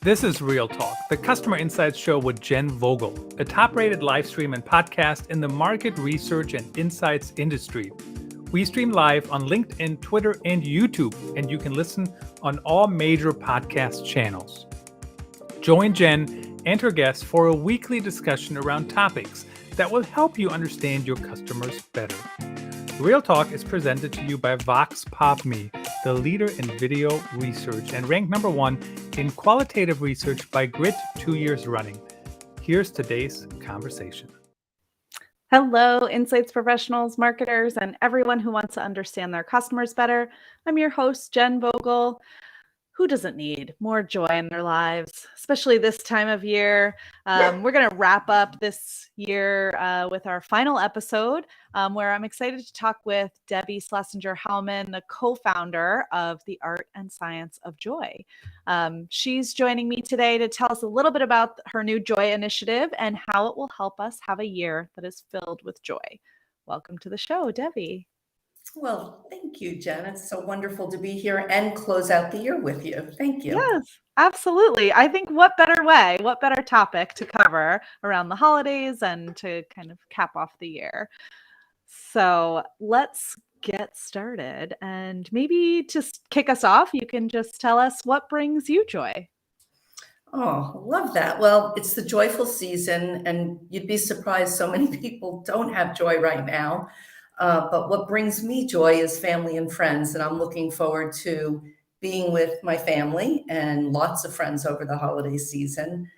This is Real Talk, the Customer Insights Show with Jenn Vogel, a top-rated live stream and podcast in the market research and insights industry. We stream live on LinkedIn, Twitter, and YouTube, and you can listen on all major podcast channels. Join Jenn and her guests for a weekly discussion around topics that will help you understand your customers better. Real Talk is presented to you by VoxPopMe, the leader in video research and ranked number 1 in qualitative research by Grit 2 years running. Here's today's conversation. Hello, insights professionals, marketers, and everyone who wants to understand their customers better. I'm your host, Jenn Vogel. Who doesn't need more joy in their lives, especially this time of year? We're going to wrap up this year with our final episode, where I'm excited to talk with Debby Schlesinger-Hellman, the co-founder of the Art and Science of Joy. She's joining me today to tell us a little bit about her new Joy initiative and how it will help us have a year that is filled with joy. Welcome to the show, Debby. Well, thank you, Jenn. It's so wonderful to be here and close out the year with you. Thank you. Yes, absolutely. I think what better topic to cover around the holidays and to kind of cap off the year. So let's get started. And maybe to kick us off, you can just tell us what brings you joy. Oh, love that. Well, it's the joyful season, and you'd be surprised so many people don't have joy right now. But what brings me joy is family and friends, and I'm looking forward to being with my family and lots of friends over the holiday season.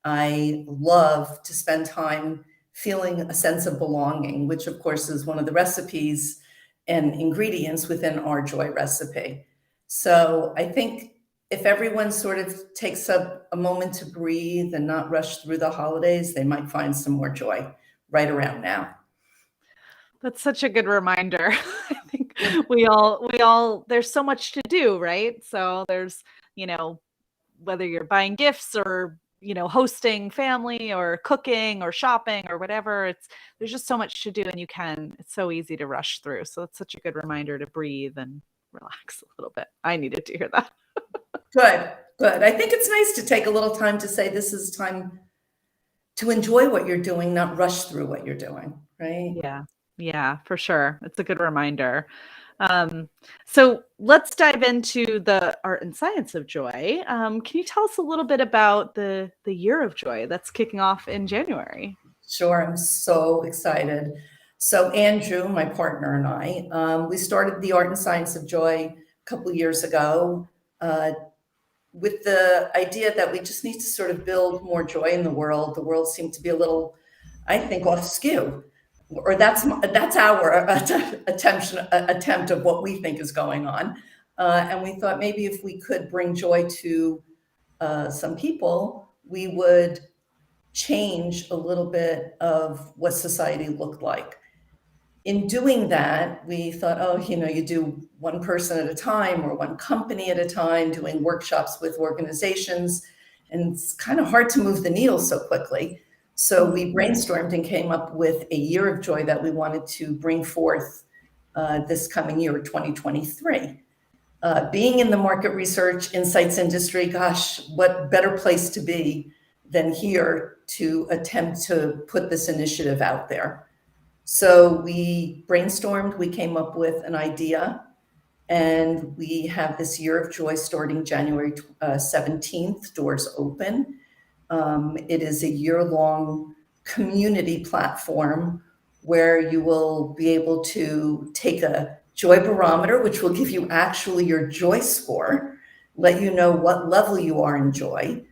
I love to spend time feeling a sense of belonging, which of course is one of the recipes and ingredients within our joy recipe. So I think if everyone sort of takes a moment to breathe and not rush through the holidays, they might find some more joy right around now. That's such a good reminder. I think we all, there's so much to do, right? So there's, whether you're buying gifts or, hosting family or cooking or shopping or whatever, there's just so much to do, and it's so easy to rush through. So it's such a good reminder to breathe and relax a little bit. I needed to hear that. Good. I think it's nice to take a little time to say this is time to enjoy what you're doing, not rush through what you're doing, right? Yeah, for sure. It's a good reminder. So let's dive into the Art and Science of Joy. Can you tell us a little bit about the Year of Joy that's kicking off in January? Sure, I'm so excited. So Andrew, my partner, and I, we started the Art and Science of Joy a couple of years ago with the idea that we just need to sort of build more joy in the world. The world seemed to be a little, I think, off skew. Or that's our attempt of what we think is going on. And we thought maybe if we could bring joy to some people, we would change a little bit of what society looked like. In doing that, we thought, you do one person at a time or one company at a time, doing workshops with organizations, and it's kind of hard to move the needle so quickly. So we brainstormed and came up with a Year of Joy that we wanted to bring forth this coming year, 2023. Being in the market research insights industry, gosh, what better place to be than here to attempt to put this initiative out there. So we brainstormed, we came up with an idea, and we have this Year of Joy starting January 17th, doors open. It is a year-long community platform where you will be able to take a joy barometer, which will give you actually your joy score, let you know what level you are in joy.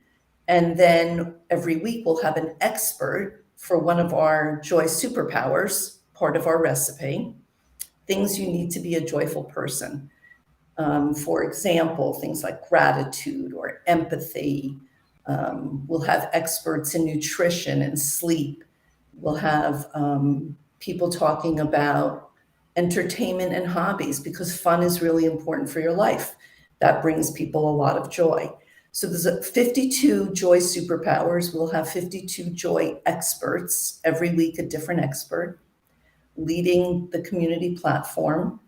And then every week we'll have an expert for one of our joy superpowers, part of our recipe, things you need to be a joyful person. For example, things like gratitude or empathy. We'll have experts in nutrition and sleep. We'll have people talking about entertainment and hobbies, because fun is really important for your life. That brings people a lot of joy. So there's 52 joy superpowers. We'll have 52 joy experts, every week a different expert, leading the community platform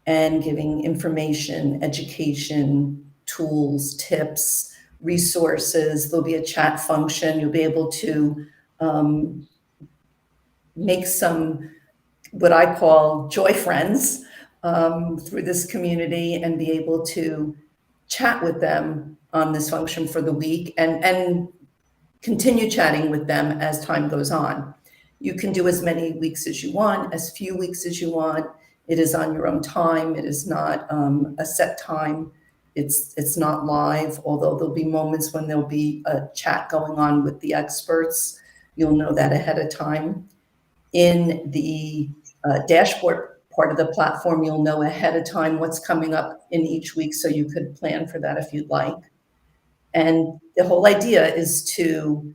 and giving information, education, tools, tips, resources. There'll be a chat function. You'll be able to make some, what I call joy friends through this community, and be able to chat with them on this function for the week, and continue chatting with them as time goes on. You can do as many weeks as you want, as few weeks as you want. It is on your own time. It is not a set time. It's not live, although there'll be moments when there'll be a chat going on with the experts. You'll know that ahead of time. In the dashboard part of the platform, you'll know ahead of time what's coming up in each week, so you could plan for that if you'd like. And the whole idea is to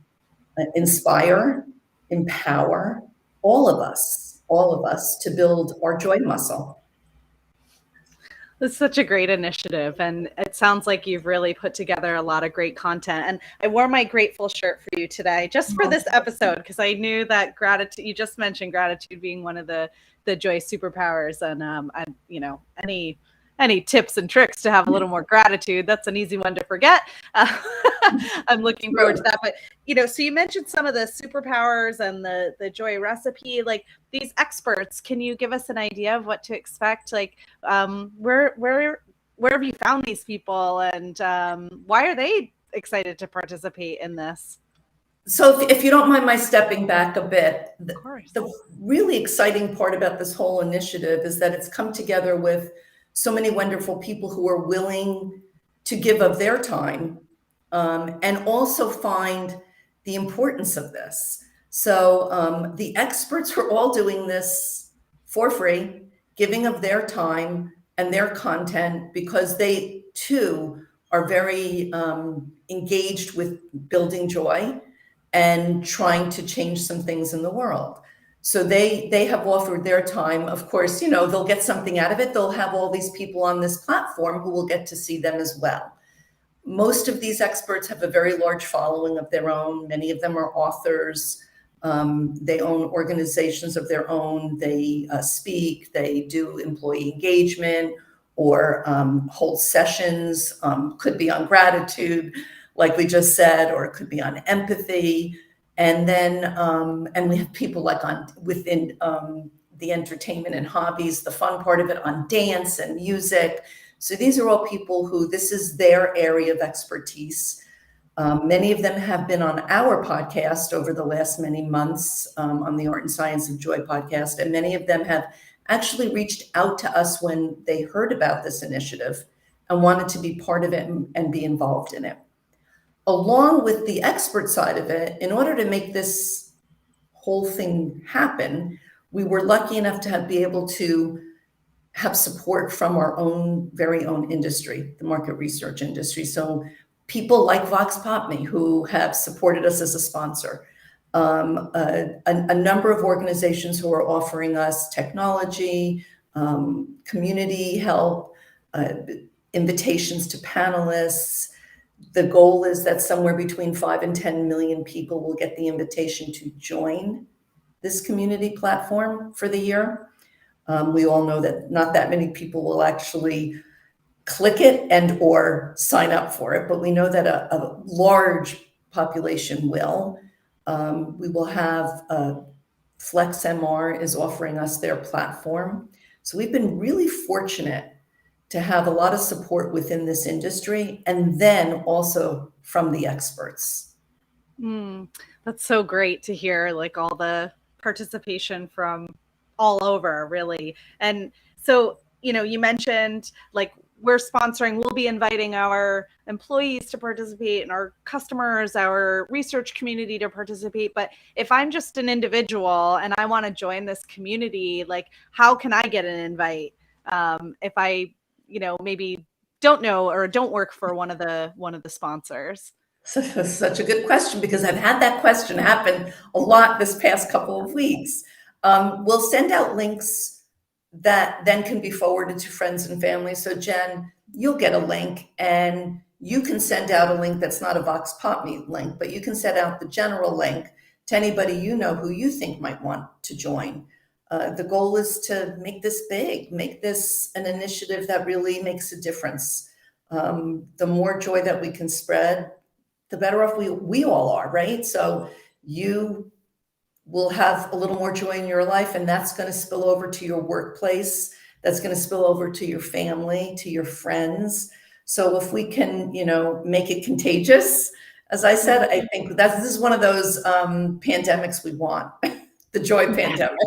inspire, empower all of us to build our joy muscle. It's such a great initiative, and it sounds like you've really put together a lot of great content. And I wore my grateful shirt for you today, just for this episode, because I knew that gratitude, you just mentioned gratitude being one of the joy superpowers. And any tips and tricks to have a little more gratitude, that's an easy one to forget. I'm looking forward to that. But, so you mentioned some of the superpowers and the joy recipe, like these experts. Can you give us an idea of what to expect? Like, where have you found these people, and why are they excited to participate in this? So if you don't mind my stepping back a bit, Of course. The really exciting part about this whole initiative is that it's come together with so many wonderful people who are willing to give of their time, and also find the importance of this. So the experts are all doing this for free, giving of their time and their content, because they too are very engaged with building joy and trying to change some things in the world. So they have offered their time. Of course, they'll get something out of it. They'll have all these people on this platform who will get to see them as well. Most of these experts have a very large following of their own. Many of them are authors. They own organizations of their own. They speak, they do employee engagement, or hold sessions. Could be on gratitude, like we just said, or it could be on empathy. And then, and we have people like within the entertainment and hobbies, the fun part of it, on dance and music. So these are all people who, this is their area of expertise. Many of them have been on our podcast over the last many months, on the Art and Science of Joy podcast. And many of them have actually reached out to us when they heard about this initiative and wanted to be part of it and be involved in it. Along with the expert side of it, in order to make this whole thing happen, we were lucky enough to be able to have support from our own very own industry, the market research industry. So people like Vox Popme, who have supported us as a sponsor, a number of organizations who are offering us technology, community help, invitations to panelists. The goal is that somewhere between 5 and 10 million people will get the invitation to join this community platform for the year. We all know that not that many people will actually click it and or sign up for it, but we know that a large population will. We will have FlexMR is offering us their platform. So we've been really fortunate to have a lot of support within this industry, and then also from the experts. That's so great to hear, like all the participation from all over, really. And so, you mentioned like we'll be inviting our employees to participate and our customers, our research community to participate. But if I'm just an individual and I want to join this community, like how can I get an invite? If I maybe don't know or don't work for one of the sponsors? Such a good question, because I've had that question happen a lot this past couple of weeks. We'll send out links that then can be forwarded to friends and family. So Jen, you'll get a link, and you can send out a link that's not a Vox Popme link, but you can send out the general link to anybody who you think might want to join. The goal is to make this big, make this an initiative that really makes a difference The more joy that we can spread, the better off we all are, right? So you will have a little more joy in your life, and that's going to spill over to your workplace. That's going to spill over to your family, to your friends. So if we can, make it contagious, as I said, I think this is one of those pandemics we want, the joy pandemic.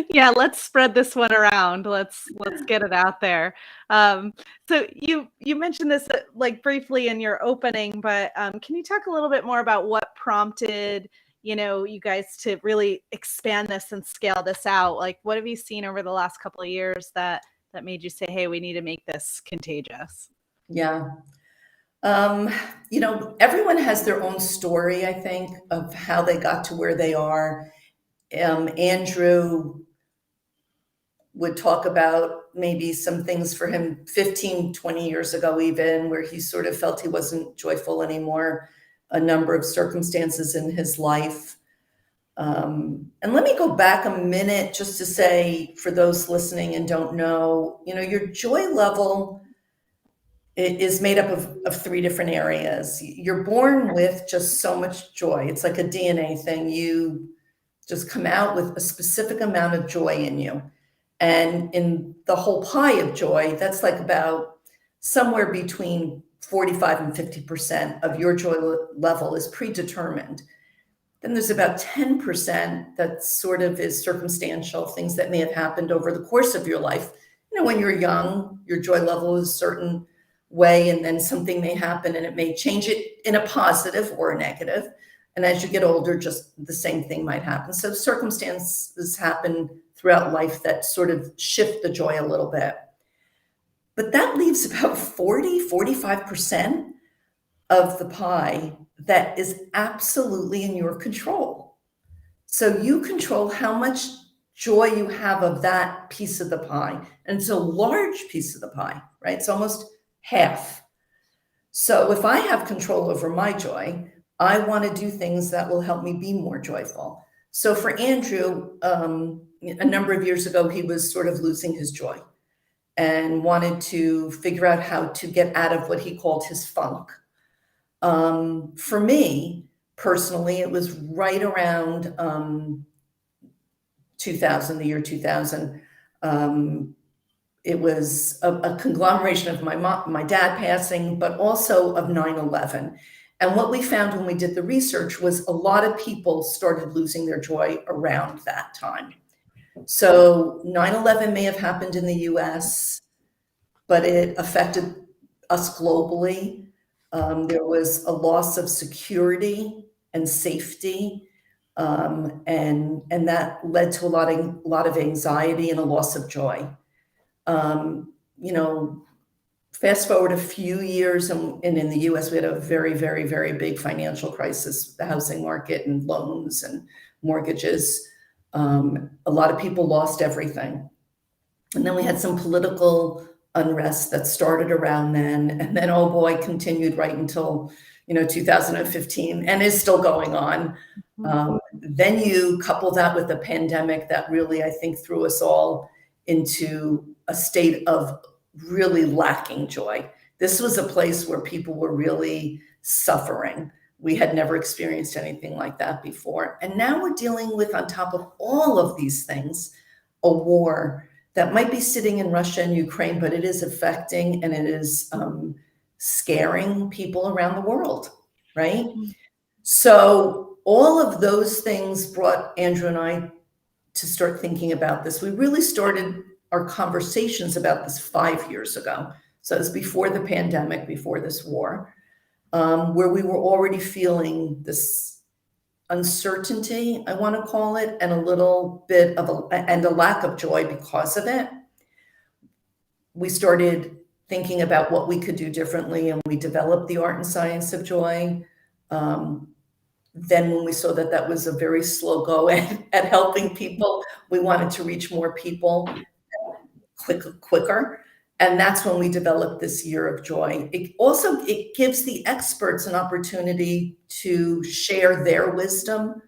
Yeah, let's spread this one around. Let's get it out there. So you mentioned this like briefly in your opening, but can you talk a little bit more about what prompted you guys to really expand this and scale this out? Like, what have you seen over the last couple of years that made you say, hey, we need to make this contagious? Yeah. Everyone has their own story, I think, of how they got to where they are. Andrew would talk about maybe some things for him 15, 20 years ago, even where he sort of felt he wasn't joyful anymore, a number of circumstances in his life. And let me go back a minute just to say, for those listening and don't know, your joy level is made up of three different areas. You're born with just so much joy. It's like a DNA thing. You just come out with a specific amount of joy in you. And in the whole pie of joy, that's like about somewhere between 45 and 50% of your joy level is predetermined. Then there's about 10% that sort of is circumstantial, things that may have happened over the course of your life. When you're young, your joy level is a certain way, and then something may happen and it may change it in a positive or a negative. And as you get older, just the same thing might happen. So circumstances happen throughout life that sort of shift the joy a little bit. But that leaves about 45% of the pie that is absolutely in your control. So you control how much joy you have of that piece of the pie. And it's a large piece of the pie, right? It's almost half. So if I have control over my joy, I want to do things that will help me be more joyful. So for Andrew, a number of years ago, he was sort of losing his joy and wanted to figure out how to get out of what he called his funk. For me, personally, it was right around 2000, the year 2000. It was a conglomeration of my dad passing, but also of 9/11. And what we found when we did the research was a lot of people started losing their joy around that time. So 9/11 may have happened in the US, but it affected us globally. There was a loss of security and safety, and that led to a lot of anxiety and a loss of joy. Fast forward a few years, and in the US, we had a very, very, very big financial crisis, the housing market and loans and mortgages. A lot of people lost everything. And then we had some political unrest that started around then. And then, oh boy, continued right until, 2015 and is still going on. Then you couple that with a pandemic that really, I think, threw us all into a state of really lacking joy. This was a place where people were really suffering. We had never experienced anything like that before. And now we're dealing with, on top of all of these things, a war that might be sitting in Russia and Ukraine, but it is affecting and it is scaring people around the world, right? So all of those things brought Andrew and I to start thinking about this. We really started our conversations about this 5 years ago. So it was before the pandemic, before this war, where we were already feeling this uncertainty, I want to call it, and a little bit of a lack of joy because of it. We started thinking about what we could do differently, and we developed the art and science of joy. Then when we saw that that was a very slow go at helping people, we wanted to reach more people quicker. And that's when we developed this year of joy. It gives the experts an opportunity to share their wisdom,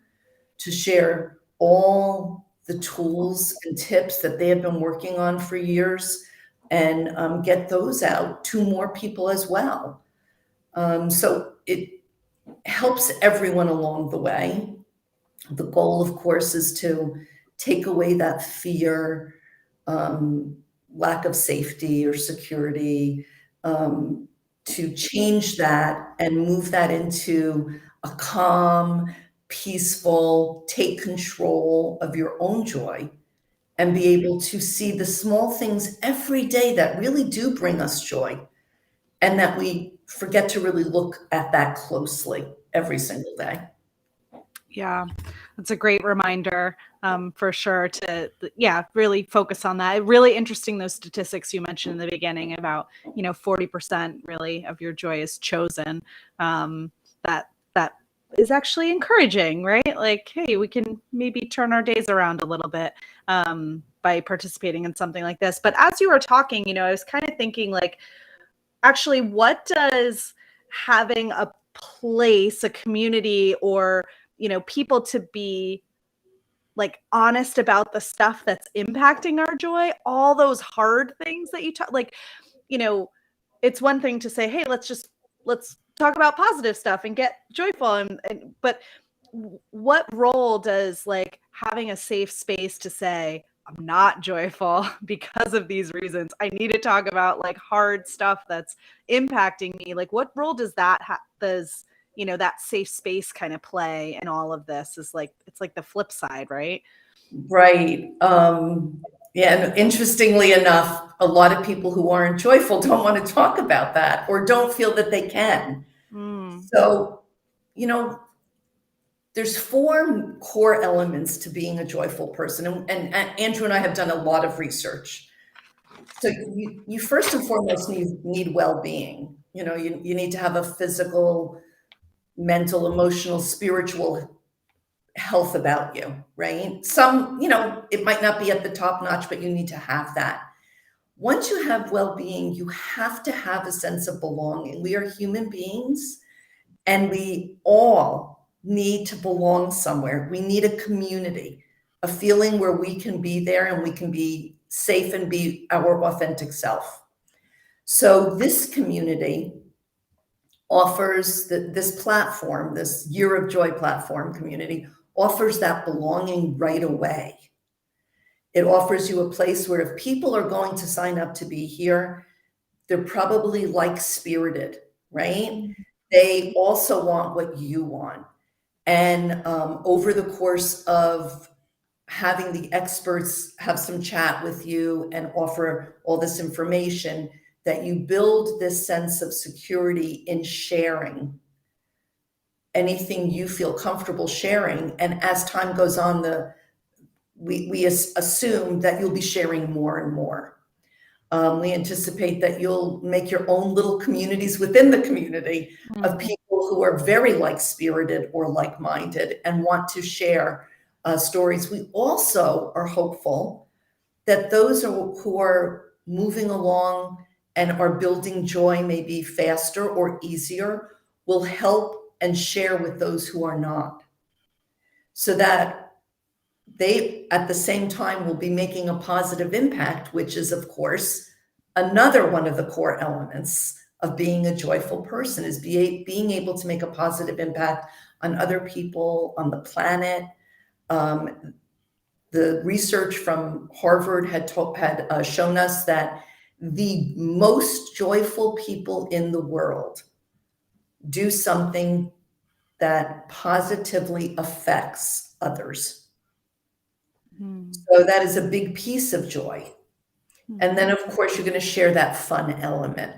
to share all the tools and tips that they have been working on for years. and get those out to more people as well. So it helps everyone along the way. The goal, of course, is to take away that fear, lack of safety or security, to change that and move that into a calm, peaceful, take control of your own joy and be able to see the small things every day that really do bring us joy, and that we forget to really look at that closely every single day. Yeah, that's a great reminder, for sure, to really focus on that. Really interesting, those statistics you mentioned in the beginning about 40% really of your joy is chosen. That is actually encouraging, right? Like, hey, we can maybe turn our days around a little bit by participating in something like this. But as you were talking, I was kind of thinking, like, actually, what does having a place, a community, or people to be like honest about the stuff that's impacting our joy, all those hard things that you talk, like, it's one thing to say, hey, let's talk about positive stuff and get joyful, but what role does like having a safe space to say, I'm not joyful because of these reasons, I need to talk about like hard stuff that's impacting me, like what role does that does that safe space kind of play in all of this? Is like, it's like the flip side, right? Right. Yeah, and interestingly enough, a lot of people who aren't joyful don't want to talk about that or don't feel that they can. So, there's 4 core elements to being a joyful person. And Andrew and I have done a lot of research. So you first and foremost need well-being. You need to have a physical, mental, emotional, spiritual health about you, right? Some, it might not be at the top notch, but you need to have that. Once you have well-being, you have to have a sense of belonging. We are human beings, and we all need to belong somewhere. We need a community, a feeling where we can be there and we can be safe and be our authentic self. So this community offers this platform, this Year of Joy platform community, offers that belonging right away. It offers you a place where if people are going to sign up to be here, they're probably like-spirited, right? They also want what you want. And over the course of having the experts have some chat with you and offer all this information, that you build this sense of security in sharing anything you feel comfortable sharing. And as time goes on, we assume that you'll be sharing more and more. We anticipate that you'll make your own little communities within the community of people who are very like-spirited or like-minded and want to share stories. We also are hopeful that those who are moving along and are building joy maybe faster or easier will help and share with those who are not, so that they at the same time will be making a positive impact, which is, of course, another one of the core elements of being a joyful person, is being able to make a positive impact on other people, on the planet. The research from Harvard had shown us that the most joyful people in the world do something that positively affects others. So that is a big piece of joy. And then, of course, you're going to share that fun element.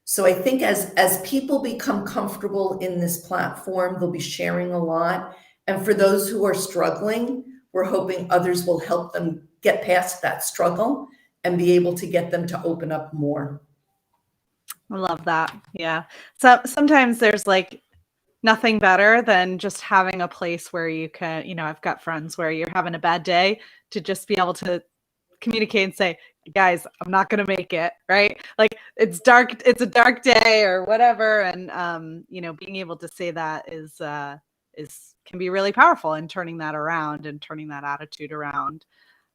So I think as people become comfortable in this platform, they'll be sharing a lot. And for those who are struggling, we're hoping others will help them get past that struggle and be able to get them to open up more. I love that. Yeah. So sometimes there's like nothing better than just having a place where you can, I've got friends where you're having a bad day, to just be able to communicate and say, guys, I'm not going to make it, right? Like, it's dark, it's a dark day or whatever. And, being able to say that can be really powerful in turning that around and turning that attitude around.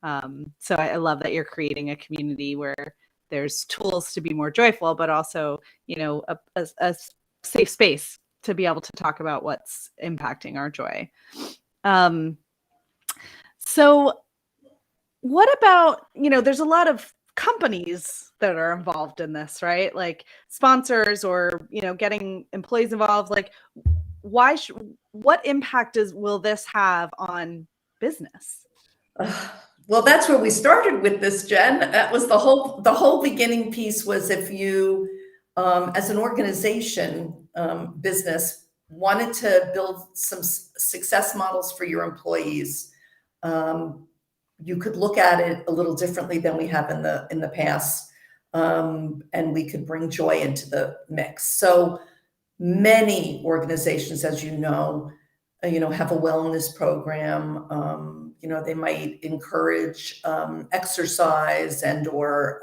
So I love that you're creating a community where there's tools to be more joyful, but also, a safe space to be able to talk about what's impacting our joy. So what about, there's a lot of companies that are involved in this, right? Like sponsors or, getting employees involved. Like, what impact will this have on business? Well, that's where we started with this, Jen. That was the whole beginning piece was if you, as an organization, business, wanted to build some success models for your employees, you could look at it a little differently than we have in the past, and we could bring joy into the mix. So many organizations, as you know, have a wellness program. They might encourage exercise or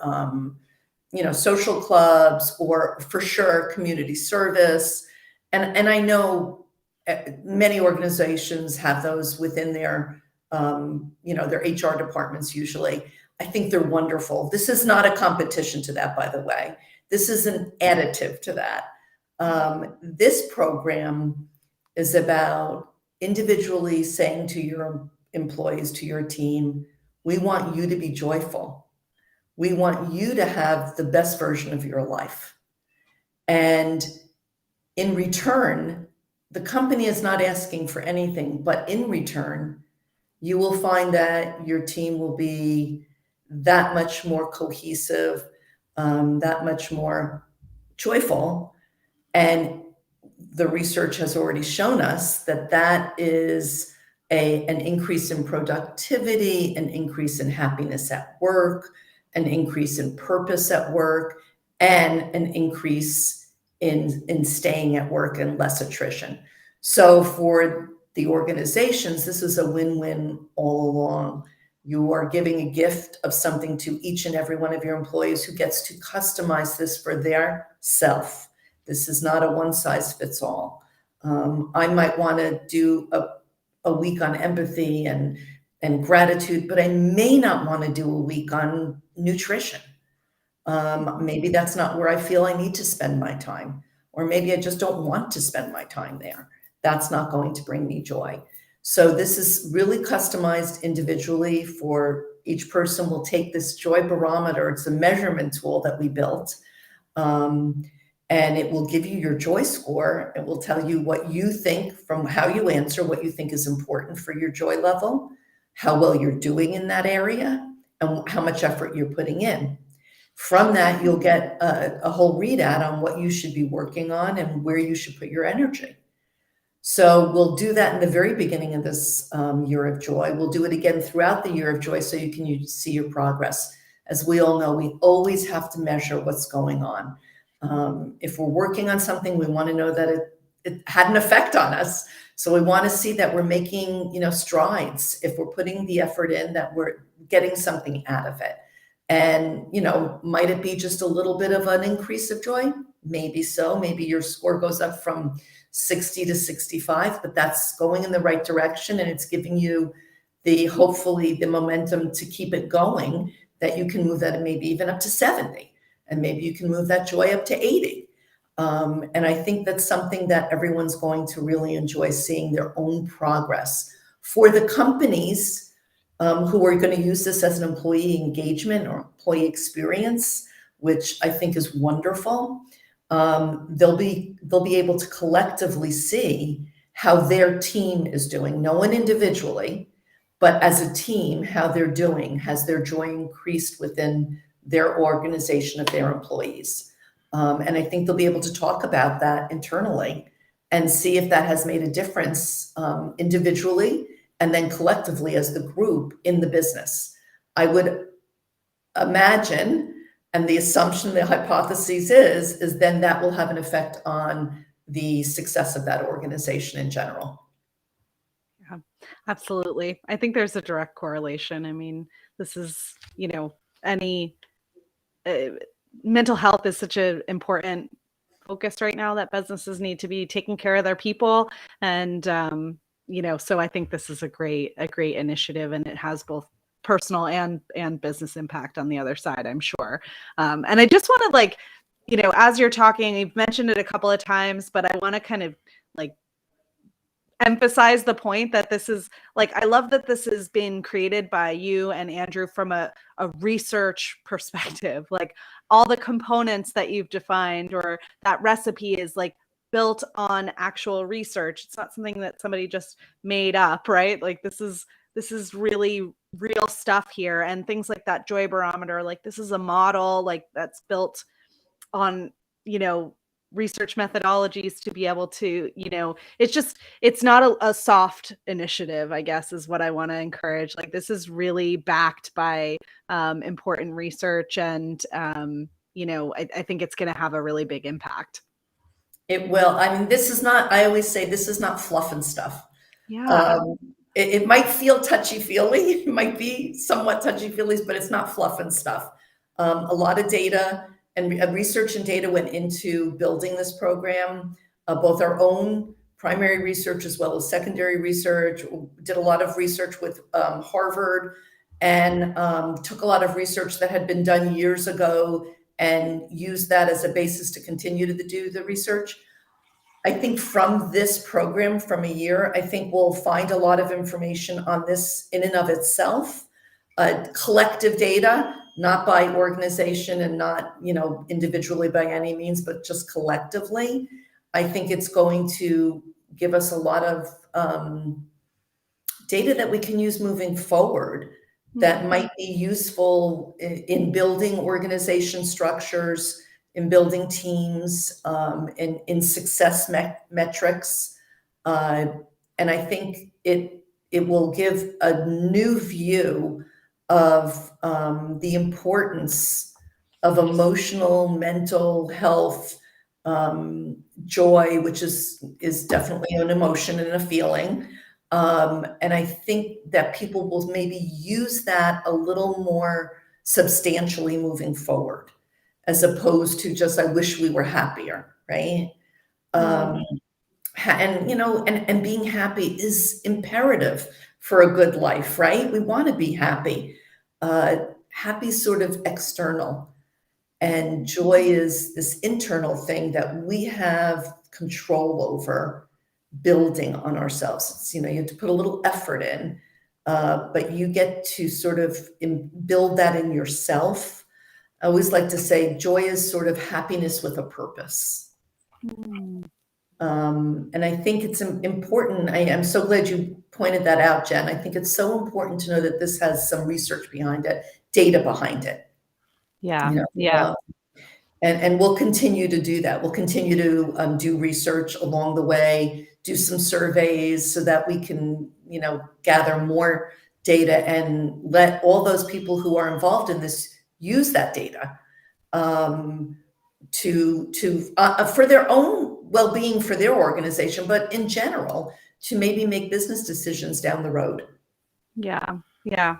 social clubs, or for sure community service. And I know many organizations have those within their HR departments usually. I think they're wonderful. This is not a competition to that, by the way. This is an additive to that. This program is about individually saying to your employees, to your team, we want you to be joyful. We want you to have the best version of your life. And in return, the company is not asking for anything, but in return, you will find that your team will be that much more cohesive, that much more joyful. And the research has already shown us that is an increase in productivity, an increase in happiness at work, an increase in purpose at work, and an increase in staying at work and less attrition. So for the organizations, this is a win-win all along. You are giving a gift of something to each and every one of your employees who gets to customize this for their self. This is not a one-size-fits-all. I might want to do a week on empathy and gratitude, but I may not want to do a week on nutrition. Maybe that's not where I feel I need to spend my time, or maybe I just don't want to spend my time there. That's not going to bring me joy. So this is really customized individually for each person. Will take this joy barometer. It's a measurement tool that we built. And it will give you your joy score. It will tell you what you think from how you answer, what you think is important for your joy level, how well you're doing in that area, and how much effort you're putting in. From that, you'll get a whole readout on what you should be working on and where you should put your energy. So we'll do that in the very beginning of this year of joy. We'll do it again throughout the year of joy so you can see your progress. As we all know, we always have to measure what's going on. If we're working on something, we want to know that it had an effect on us. So we want to see that we're making, strides. If we're putting the effort in, that we're getting something out of it. And, might it be just a little bit of an increase of joy? Maybe so. Maybe your score goes up from 60 to 65, but that's going in the right direction. And it's giving you hopefully the momentum to keep it going, that you can move that maybe even up to 70. And maybe you can move that joy up to 80. And I think that's something that everyone's going to really enjoy, seeing their own progress. For the companies who are going to use this as an employee engagement or employee experience, which I think is wonderful, they'll be able to collectively see how their team is doing. No one individually, but as a team, how they're doing. Has their joy increased within their organization of their employees? And I think they'll be able to talk about that internally and see if that has made a difference individually and then collectively as the group in the business. I would imagine, and the assumption, the hypothesis is then that will have an effect on the success of that organization in general. Yeah, absolutely. I think there's a direct correlation. I mean, this is, any mental health is such an important focus right now, that businesses need to be taking care of their people. And, so I think this is a great initiative, and it has both personal and business impact on the other side, I'm sure. And I just want to, like, as you're talking, you've mentioned it a couple of times, but I want to kind of like emphasize the point that this is like, I love that this has been created by you and Andrew from a research perspective. Like, all the components that you've defined, or that recipe, is like built on actual research. It's not something that somebody just made up, right? Like, this is really real stuff here. And things like that joy barometer, like, this is a model like that's built on, research methodologies to be able to, it's not a soft initiative, I guess, is what I want to encourage. Like, this is really backed by important research, and I think it's going to have a really big impact. It will. I mean, I always say this is not fluff and stuff. Yeah. It might feel touchy-feely. It might be somewhat touchy-feely, but it's not fluff and stuff. A lot of data and research and data went into building this program, both our own primary research as well as secondary research. Did a lot of research with Harvard, and took a lot of research that had been done years ago and used that as a basis to continue to do the research. I think from this program, from a year, I think we'll find a lot of information on this in and of itself, collective data, not by organization and not, individually by any means, but just collectively. I think it's going to give us a lot of data that we can use moving forward that might be useful in building organization structures, in building teams, in success metrics. And I think it will give a new view of the importance of emotional, mental health, joy, which is definitely an emotion and a feeling. And I think that people will maybe use that a little more substantially moving forward, as opposed to just, I wish we were happier, right? And being happy is imperative for a good life, right? We want to be happy. Happy is sort of external, and joy is this internal thing that we have control over, building on ourselves. It's, you have to put a little effort in, but you get to sort of build that in yourself. I always like to say joy is sort of happiness with a purpose. And I think it's important. I'm so glad you pointed that out, Jen. I think it's so important to know that this has some research behind it, data behind it. Yeah. And we'll continue to do that. We'll continue to do research along the way, do some surveys so that we can, gather more data and let all those people who are involved in this use that data for their own well-being, for their organization, but in general, to maybe make business decisions down the road. Yeah,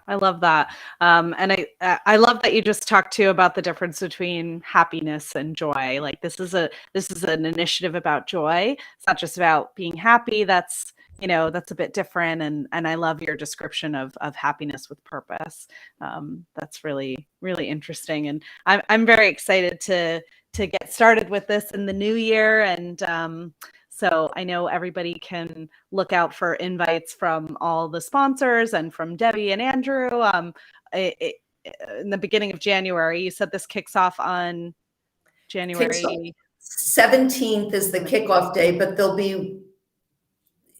I love that. And I love that you just talked too about the difference between happiness and joy. Like, this is an initiative about joy. It's not just about being happy. That's a bit different. And I love your description of happiness with purpose. That's really, really interesting. And I'm very excited to get started with this in the new year. And so I know everybody can look out for invites from all the sponsors and from Debbie and Andrew. In the beginning of January, you said this kicks off on January 17th is the kickoff day, but there'll be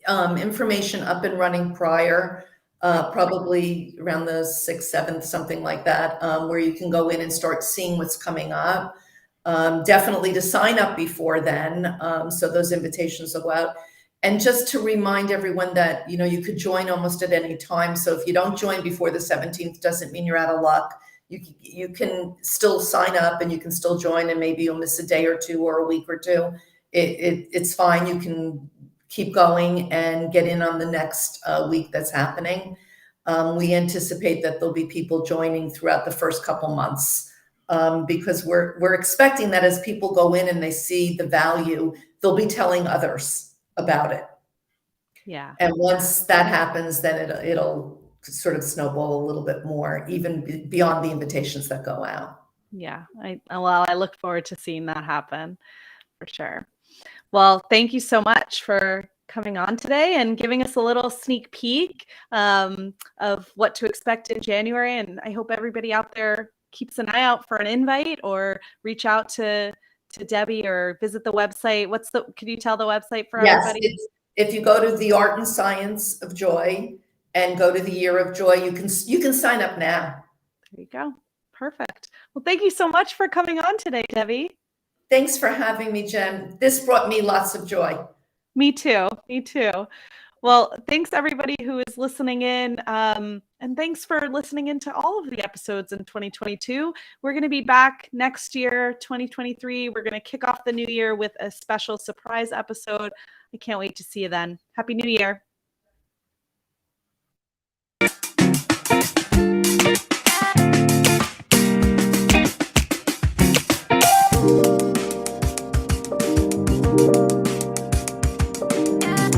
information up and running prior, probably around the 6th, 7th, something like that, where you can go in and start seeing what's coming up. Definitely to sign up before then, so those invitations will go out. And just to remind everyone that, you could join almost at any time. So if you don't join before the 17th, doesn't mean you're out of luck. You can still sign up and you can still join, and maybe you'll miss a day or two or a week or two. It's fine. You can keep going and get in on the next week that's happening. We anticipate that there'll be people joining throughout the first couple months. Because we're expecting that as people go in and they see the value, they'll be telling others about it. Yeah. And once that happens, then it'll sort of snowball a little bit more, even beyond the invitations that go out. Yeah, I look forward to seeing that happen for sure. Well, thank you so much for coming on today and giving us a little sneak peek of what to expect in January. And I hope everybody out there keeps an eye out for an invite or reach out to Debbie or visit the website. Could you tell the website for everybody? Yes, if you go to the Art and Science of Joy and go to the Year of Joy, you can sign up now. There you go. Perfect. Well, thank you so much for coming on today, Debbie. Thanks for having me, Jen. This brought me lots of joy. Me too. Me too. Well, thanks everybody who is listening in. And thanks for listening into all of the episodes in 2022. We're going to be back next year, 2023. We're going to kick off the new year with a special surprise episode. I can't wait to see you then. Happy New Year.